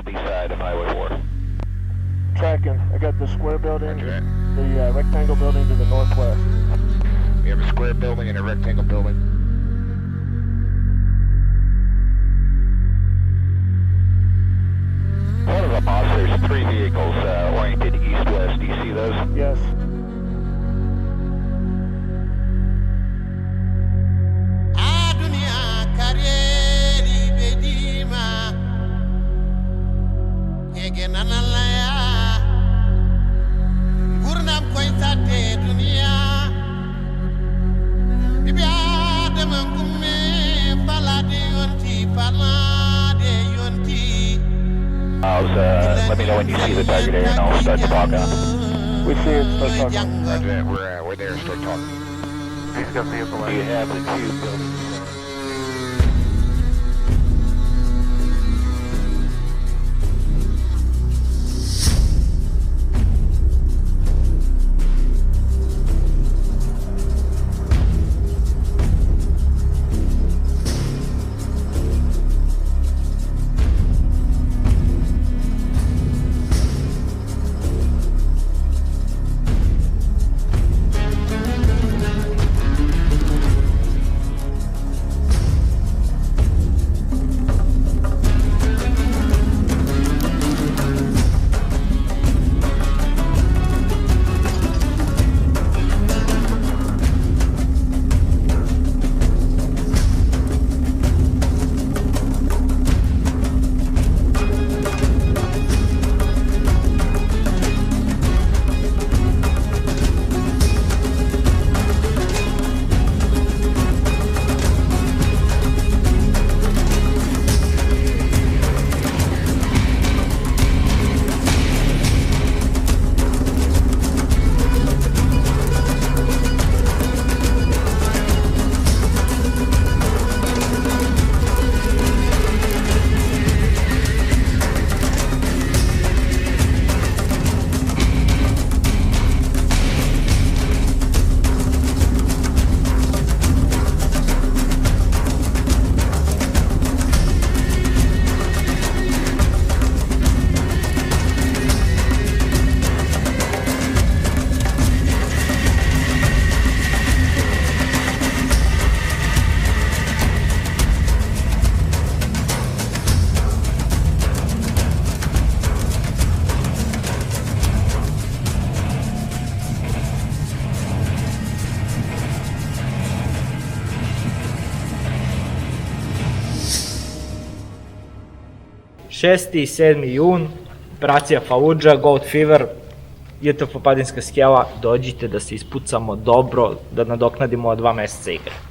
southeast side of Highway 4. Tracking. I got the square building, the rectangle building to the northwest. We have a square building and a rectangle building. One of them, officers, 3 vehicles oriented east-west. Do you see those? Yes. Let me know when you see the target area and I'll start to talk on it. We see it, start talking. Roger that, we're there, start talking. He's got vehicle. Do you have the 2 buildings? Šesti i 7. jun, operacija Fallujah, Goat Fever, JTF Padinska skela, dođite da se ispucamo dobro, da nadoknadimo 2 meseca igre.